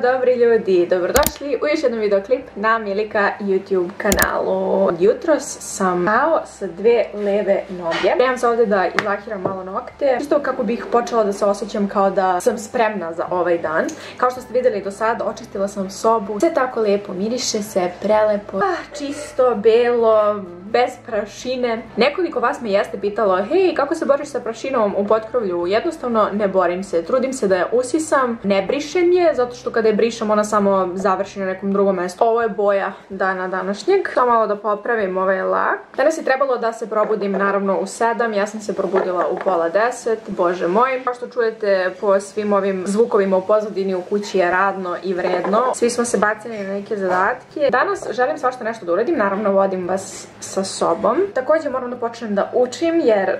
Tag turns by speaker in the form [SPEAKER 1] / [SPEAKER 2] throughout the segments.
[SPEAKER 1] dobri ljudi, dobrodošli u još jedan videoklip na Milika YouTube kanalu. Jutros sam kao sa dve leve noge. Spremam se ovdje da izlakiram malo nokte, čisto kako bih počela da se osjećam kao da sam spremna za ovaj dan. Kao što ste vidjeli do sada, očistila sam sobu, sve tako lijepo miriše se, prelepo, čisto, belo, bez prašine. Nekoliko vas me jeste pitalo, hej, kako se boriš sa prašinom u potkrovlju? Jednostavno ne borim se, trudim se da je usisam, ne brišem je, zato što kada je brišem ona samo završi na nekom drugom mjestu. Ovo je boja dana današnjeg. Samo malo da popravim ovaj lak. Danas je trebalo da se probudim naravno u 7, ja sam se probudila u pola 10, bože moj. Kao što čujete po svim ovim zvukovima u pozadini, u kući je radno i vredno. Svi smo se bacili na neke zadatke. Danas želim svašta nešto da uradim, naravno vodim vas sa sobom. Također moram da počnem da učim jer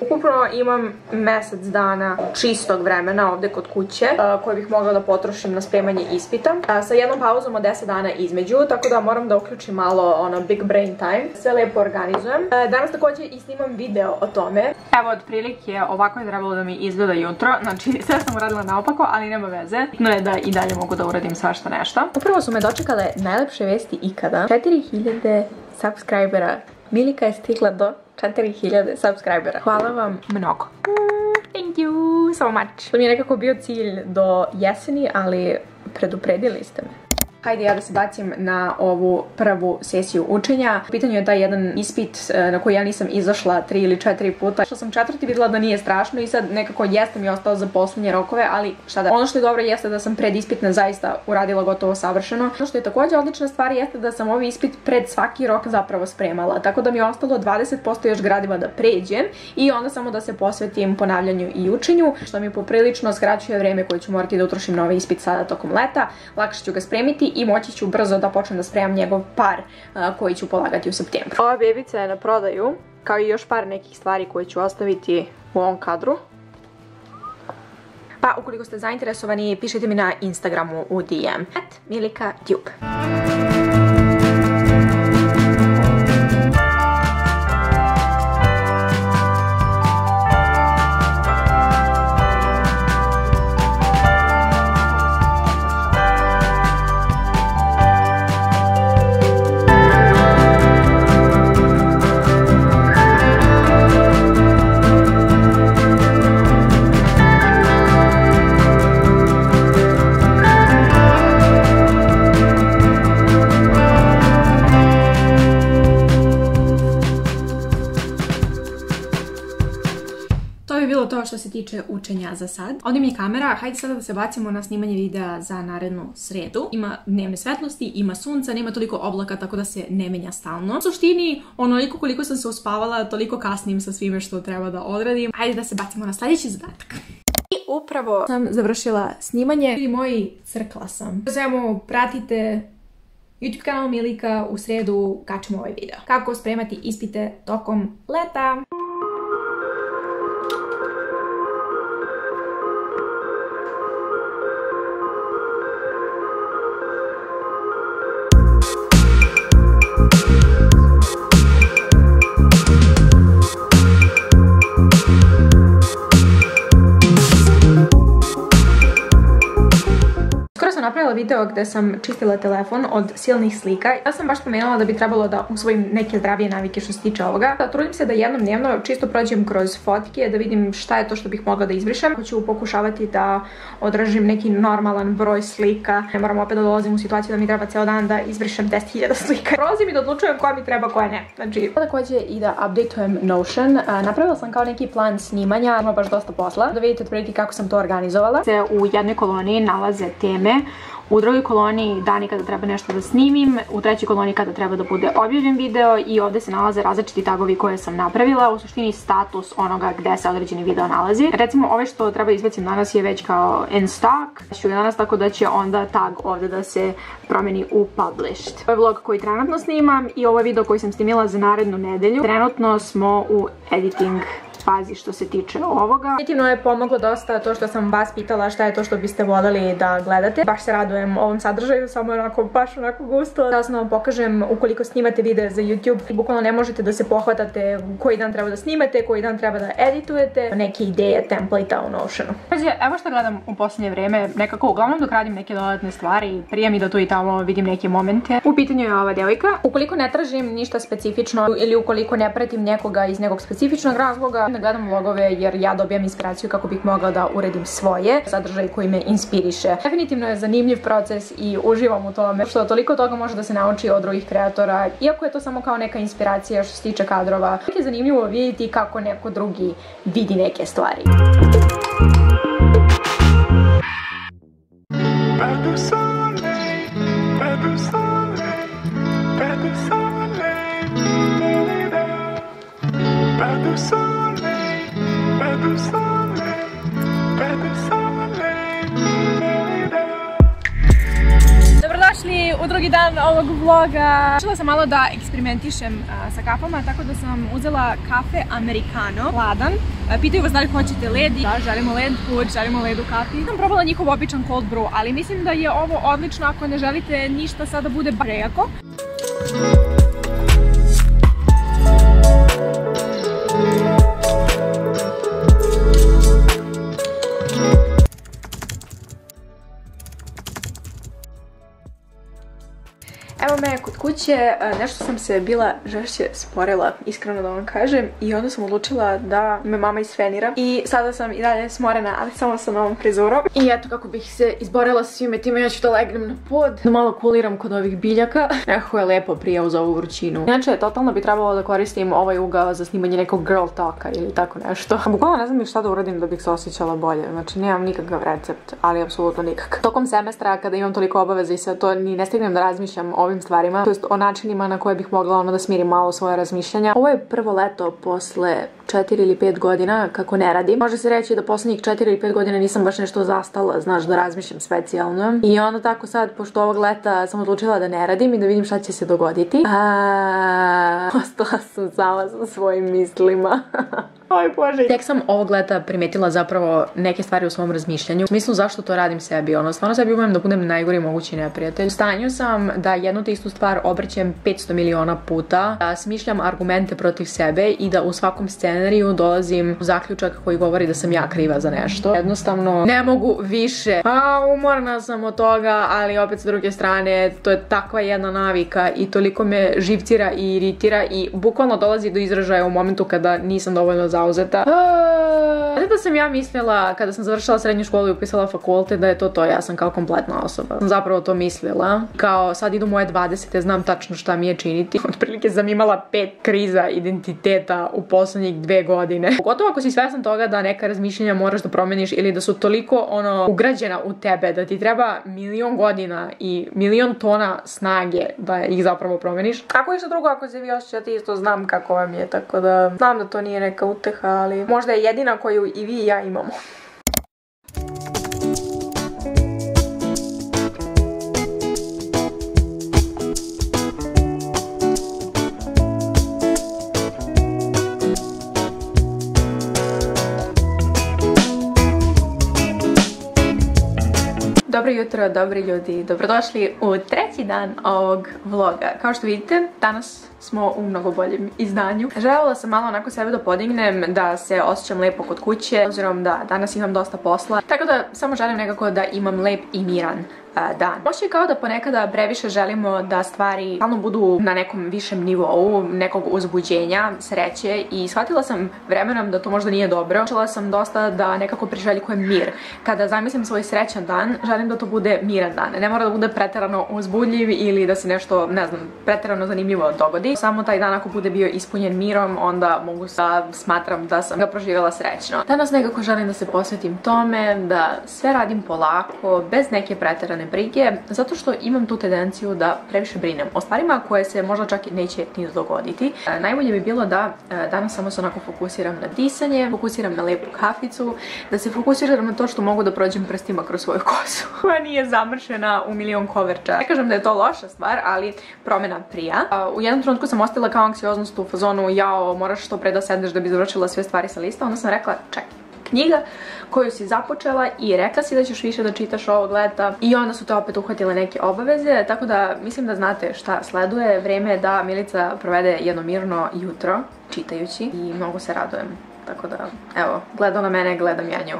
[SPEAKER 1] ukupno imam mjesec dana čistog vremena ovdje kod kuće koje bih mogla da potrošim na spremanje ispita sa jednom pauzom od 10 dana između, tako da moram da uključim malo big brain time. Sve lijepo organizujem. Danas također i snimam video o tome. Evo otprilike ovako je trebalo da mi izgleda jutro, znači sve sam uradila naopako, ali nema veze. No je da i dalje mogu da uradim svašta nešto. Upravo su me dočekale najlepše vesti ikada. 4000 subscribera. Milika je stigla do 4000 subscribera. Hvala vam mnogo. Thank you so much. To mi je nekako bio cilj do jeseni, ali predupredili ste me. Hajde ja da se bacim na ovu prvu sesiju učenja. U pitanju je taj jedan ispit na koji ja nisam izašla 3 ili 4 puta. Što sam četvrti vidjela da nije strašno i sad nekako jeste mi ostalo za posljednje rokove, ali šta da. Ono što je dobro jeste da sam pred ispitne zaista uradila gotovo savršeno. Ono što je također odlična stvar jeste da sam ovaj ispit pred svaki rok zapravo spremala. Tako da mi je ostalo 20% još gradiva da pređem i onda samo da se posvetim ponavljanju i učenju, što mi poprilično skraćuje vrijeme koje ću morati da utrošim na ovaj ispit sada tokom leta. Lakše ću ga spremiti i moći ću brzo da počnem da spremam njegov par koji ću polagati u septembru. Ova bebica je na prodaju, kao i još par nekih stvari koje ću ostaviti u ovom kadru. Pa ukoliko ste zainteresovani, pišite mi na Instagramu u DM @MilikaTube. Bilo to što se tiče učenja za sad. Ovdje mi je kamera, hajde sada da se bacimo na snimanje videa za narednu sredu. Ima dnevne svetlosti, ima sunca, nema toliko oblaka, tako da se ne menja stalno. U suštini, onoliko koliko sam se uspavala, toliko kasnim sa svime što treba da odradim. Hajde da se bacimo na sljedeći zadatak. I upravo sam završila snimanje. Ljudi moji, crkla sam. Samo pratite YouTube kanal Milika, u sredu kačemo ovaj video. Kako spremati ispite tokom leta. Napravila video gdje sam čistila telefon od silnih slika. Ja sam baš spomenula da bi trebalo da usvojim neke zdravije navike što se tiče ovoga. Trudim se da jednom dnevno čisto prođem kroz fotke, da vidim šta je to što bih mogla da izbrišem. Hoću pokušavati da održim neki normalan broj slika. Ne moram opet da dolazim u situaciju da mi treba ceo dan da izbrišem 10.000 slika. Prolazim i da odlučujem koja mi treba, koja ne. Znači, također i da updateujem Notion. Napravila sam kao neki plan snimanja, ima baš dosta posla. Da vidite otprilike kako sam to organizovala. U jednoj koloniji nalaze teme, u drugoj koloniji dani kada treba nešto da snimim, u trećoj koloniji kada treba da bude objavljen video i ovdje se nalaze različiti tagovi koje sam napravila, u suštini status onoga gde se određeni video nalazi. Recimo ovaj što treba izbacim danas je već kao in stock, ću ga danas tako da će onda tag ovdje da se promeni u published. Ovo je vlog koji trenutno snimam i ovo je video koji sam snimila za narednu nedelju. Trenutno smo u editing fazi što se tiče ovoga. Definitivno je pomoglo dosta to što sam vas pitala šta je to što biste voljeli da gledate. Baš se radujem ovom sadržaju, samo onako baš onako gusto. Da sam vam pokažem ukoliko snimate videe za YouTube i bukvalno ne možete da se pohvatate koji dan treba da snimate, koji dan treba da editujete, neke ideje, template-a u Notionu. Evo što gledam u posljednje vreme, nekako uglavnom dok radim neke dodatne stvari, prije mi da tu i tamo vidim neke momente. U pitanju je ova devojka. Ukoliko ne tražim ništa specifično ili ukoliko ne pratim nekoga iz nekog specifičnog razloga, ne gledam vlogove jer ja dobijam inspiraciju kako bih mogla da uredim svoje sadržaj koji me inspiriše. Definitivno je zanimljiv proces i uživam u tome, što toliko toga može da se nauči od drugih kreatora, iako je to samo kao neka inspiracija što se tiče kadrova. Je zanimljivo vidjeti kako neko drugi vidi neke stvari. Dobrodošli u drugi dan ovog vloga. Počela sam malo da eksperimentišem sa kafama, tako da sam uzela kafe americano, hladan. Pitaju vas da li hoćete led. Da, želimo led food, želimo led u kafi. Sam probala njihov običan cold brew, ali mislim da je ovo odlično ako ne želite ništa sad da bude prejako. Evo me kod kuće, nešto sam se bila žešće sporila, iskreno da vam kažem, i onda sam odlučila da me mama isfenira i sada sam i dalje smorena, ali samo sa novom frizurom. I eto kako bih se izborila sa svime time, ja ću da legnem na pod, da malo kuliram kod ovih biljaka. Nekako je lepo prije uz ovu vrućinu. Inače, totalno bi trebalo da koristim ovaj ugao za snimanje nekog girl talka ili tako nešto. Bukvalno ne znam ni šta da uradim da bih se osjećala bolje, znači nemam nikakav recept, ali apsolutno nikakav. Tokom semestra kada imam toliko obaveza i sve to, ni ne stignem da razmišljam o ovim stvarima, to jest o načinima na koje bih mogla da smirim malo svoje razmišljanja. Ovo je prvo leto posle 4 ili 5 godina kako ne radim. Može se reći da poslednjih 4 ili 5 godina nisam baš nešto zastala, znaš, da razmišljam specijalno. I onda tako sad, pošto ovog leta sam odlučila da ne radim i da vidim šta će se dogoditi. Ostala sam sama sa svojim mislima. Oj bože. Tek sam ovog leta primetila zapravo neke stvari u svom razmišljanju. U smislu zašto to radim sebi, stvarno sebi umem da budem najgori mogući neprijatelj. U stanju sam da jednu te istu stvar obrćem 500 miliona puta, da smišljam argumente protiv sebe i da u svakom scenariju dolazim u zaključak koji govori da sam ja kriva za nešto. Jednostavno ne mogu više. Umorna sam od toga, ali opet s druge strane to je takva jedna navika i toliko me živcira i iritira i bukvalno dolazi do izražaja u momentu kada nisam dovoljno zauzeta. Da sam ja mislila kada sam završila srednju školu i upisala fakultet da je to, ja sam kao kompletna osoba. Sam zapravo to mislila. Kao sad idu moje 20, znam tačno šta mi je činiti. Otprilike sam imala 5 kriza identiteta u poslednjih 2 godine. Pogotovo ako si svestan toga da neka razmišljenja moraš da promeniš ili da su toliko ugrađena u tebe da ti treba 1.000.000 godina i 1.000.000 tona snage da ih zapravo promeniš. Ako je što drugo, ako se vi osjećate isto, znam kako vam je, tako da znam da to nije neka uteha, ali možda je jedina koju i vi i ja imamo. Dobro jutro, dobri ljudi, dobrodošli u treći dan ovog vloga. Kao što vidite, danas smo u mnogo boljem izdanju. Željela sam malo onako sebe da podignem, da se osjećam lepo kod kuće, obzirom da danas imam dosta posla. Tako da samo želim nekako da imam lep i miran dan. Možda je kao da ponekada previše želimo da stvari stalno budu na nekom višem nivou, nekog uzbuđenja, sreće, i shvatila sam vremenom da to možda nije dobro. Počela sam dosta da nekako priželjkujem mir. Kada zamislim svoj srećan dan, želim da to bude miran dan. Ne mora da bude preterano uzbudljiv ili da se nešto, ne znam, preterano zanimljivo dogodi. Samo taj dan ako bude bio ispunjen mirom, onda mogu da smatram da sam ga proživjela srećno. Danas nekako želim da se posvetim tome, da sve radim polako, bez neke preterane silne brige, zato što imam tu tendenciju da previše brinem o stvarima koje se možda čak i neće ni dogoditi. Najbolje bi bilo da danas samo se onako fokusiram na disanje, fokusiram na lepu kaficu, da se fokusiram na to što mogu da prođem prstima kroz svoju kosu koja nije zamršena u milion koverča. Ne kažem da je to loša stvar, ali promjena prija. U jednom trenutku sam ostala kao anksioznost u fazonu, jao, moraš što pre da sedneš da bi završila sve stvari sa lista. Onda sam rekla, čekaj, knjiga koju si započela i rekla si da ćeš više da čitaš ovog leta i onda su te opet uhvatile neke obaveze, tako da mislim da znate šta sleduje. Vreme je da Milica provede jedno mirno jutro čitajući i mnogo se radujem. Tako da, evo, gleda na mene, gledam ja nju.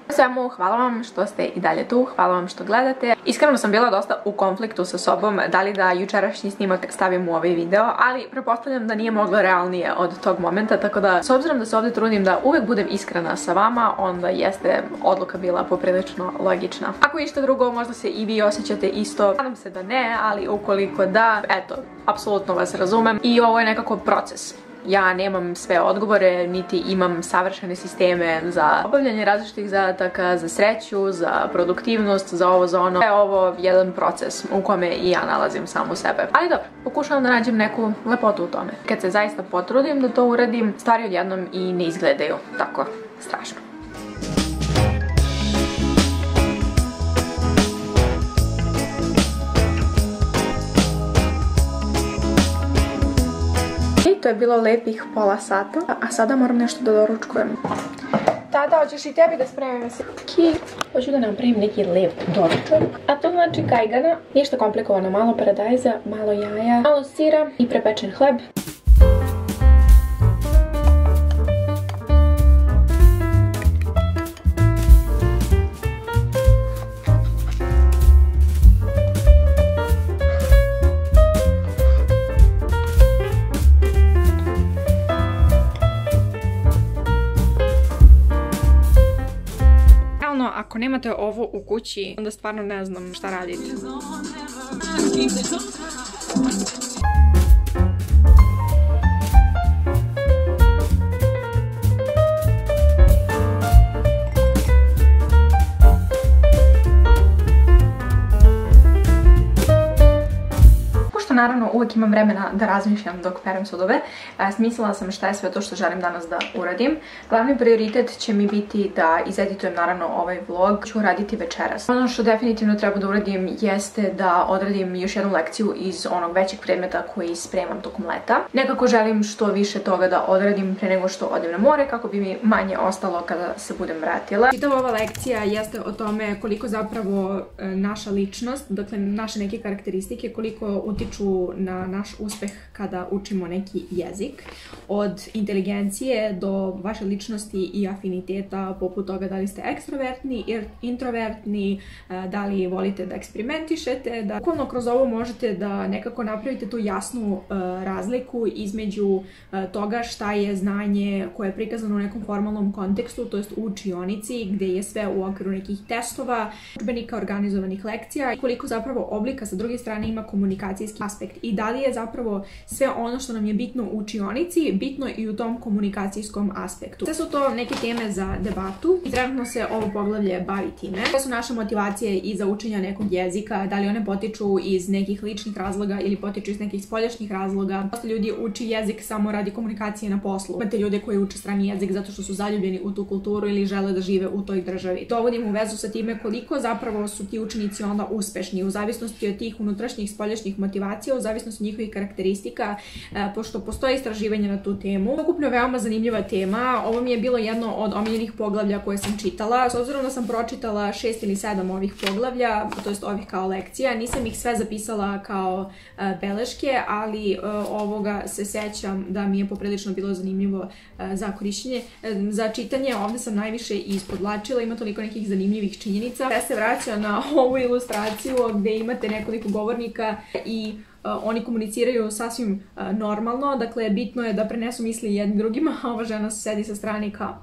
[SPEAKER 1] Svemu, hvala vam što ste i dalje tu, hvala vam što gledate. Iskreno sam bila dosta u konfliktu sa sobom da li da jučerašnji snimak stavim u ovaj video, ali pretpostavljam da nije moglo realnije od tog momenta, tako da s obzirom da se ovdje trudim da uvek budem iskrena sa vama, onda jeste odluka bila poprilično logična. Ako išta drugo, možda se i vi osjećate isto, nadam se da ne, ali ukoliko da, eto, apsolutno vas razumem i ovo je nekako proces. Ja nemam sve odgovore, niti imam savršene sisteme za obavljanje različitih zadataka, za sreću, za produktivnost, za ovo, za ono. Je ovo jedan proces u kome i ja nalazim samu sebe. Ali dobro, pokušavam da nađem neku lepotu u tome. Kad se zaista potrudim da to uradim, stvari odjednom i ne izgledaju tako strašno. To je bilo lepih pola sata, a sada moram nešto da doručkujem. Tata, hoćeš i tebi da spremim se? Hoću da napravim neki lep doručak, a to znači kajgana, ništa komplikovano, malo paradajza, malo jaja, malo sira i prepečen hleb. Ako nemate ovo u kući, onda stvarno ne znam šta raditi. Naravno, uvek imam vremena da razmišljam dok perem sudove. Smislila sam šta je sve to što želim danas da uradim. Glavni prioritet će mi biti da izeditujem naravno ovaj vlog. Ću raditi večeras. Ono što definitivno treba da uradim jeste da odradim još jednu lekciju iz onog većeg predmeta koji spremam tokom leta. Nekako želim što više toga da odradim pre nego što odem na more, kako bi mi manje ostalo kada se budem vratila. Čitava ova lekcija jeste o tome koliko zapravo naša ličnost, dakle naše neke karakteristike, koliko utiču na naš uspeh kada učimo neki jezik. Od inteligencije do vaše ličnosti i afiniteta, poput toga da li ste ekstrovertni, introvertni, da li volite da eksperimentišete, da bukvalno kroz ovo možete da nekako napravite tu jasnu razliku između toga šta je znanje koje je prikazano u nekom formalnom kontekstu, to jest u učionici, gde je sve u okviru nekih testova, udžbenika, organizovanih lekcija, i koliko zapravo oblika sa druge strane ima komunikacijski aspekt i da li je zapravo sve ono što nam je bitno u učionici bitno i u tom komunikacijskom aspektu. Sve su to neke teme za debatu i trenutno se ovo poglavlje bavi time. Sve su naše motivacije i za učenja nekog jezika, da li one potiču iz nekih ličnih razloga ili potiču iz nekih spoljašnjih razloga. Dosta ljudi uči jezik samo radi komunikacije na poslu. Imate ljude koji uče strani jezik zato što su zaljubljeni u tu kulturu ili žele da žive u toj državi. Dovodim u vezu sa time koliko zapravo su ti učenici onda uspešni u zavisnosti od tih unutrašnjih spoljašnjih motivacija, u zavisnosti njihovih karakteristika, pošto postoje istraživanja na tu temu. Ukupno veoma zanimljiva tema. Ovo mi je bilo jedno od omiljenih poglavlja koje sam čitala. S obzirom da sam pročitala 6 ili 7 ovih poglavlja, to jest ovih kao lekcija, nisam ih sve zapisala kao beleške, ali ovoga se sećam da mi je poprilično bilo zanimljivo za korišćenje. Za čitanje ovde sam najviše ispodlačila, ima toliko nekih zanimljivih činjenica. Sve se vraća na ovu ilustraciju gde imate nekoliko govornika i oni komuniciraju sasvim normalno, dakle bitno je da prenesu misli jednim drugima, a ova žena sedi sa strane kao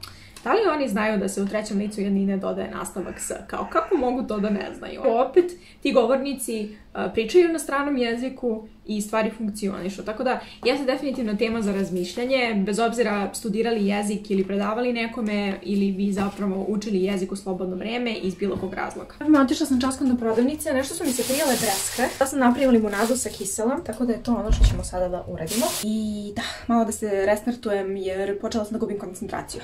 [SPEAKER 1] da li oni znaju da se u trećem licu jednine dodaje nastavak s, kao kako mogu to da ne znaju. Opet ti govornici pričaju na stranom jeziku i stvari funkcionišu. Tako da, jeste definitivno tema za razmišljanje, bez obzira studirali jezik ili predavali nekome ili vi zapravo učili jezik u slobodno vreme iz bilo kog razloga. Otišla sam časkom do prodavnice, nešto su mi se prijele breskve. Da sam napravila limunadu sa kiselom, tako da je to ono što ćemo sada da uradimo. I da, malo da se restartujem jer počela sam da gubim koncentraciju.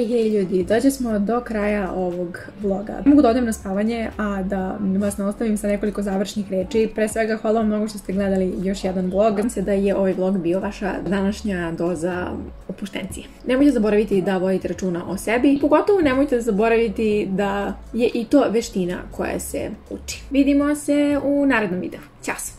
[SPEAKER 1] Hej ljudi, dođe smo do kraja ovog vloga. Mogu da odem na spavanje, a da vas ne ostavim sa nekoliko završnih reči. Pre svega, hvala vam mnogo što ste gledali još jedan vlog. Nadam se da je ovaj vlog bio vaša današnja doza opuštencije. Nemojte zaboraviti da vodite računa o sebi. Pogotovo nemojte zaboraviti da je i to veština koja se uči. Vidimo se u narednom videu. Ćao!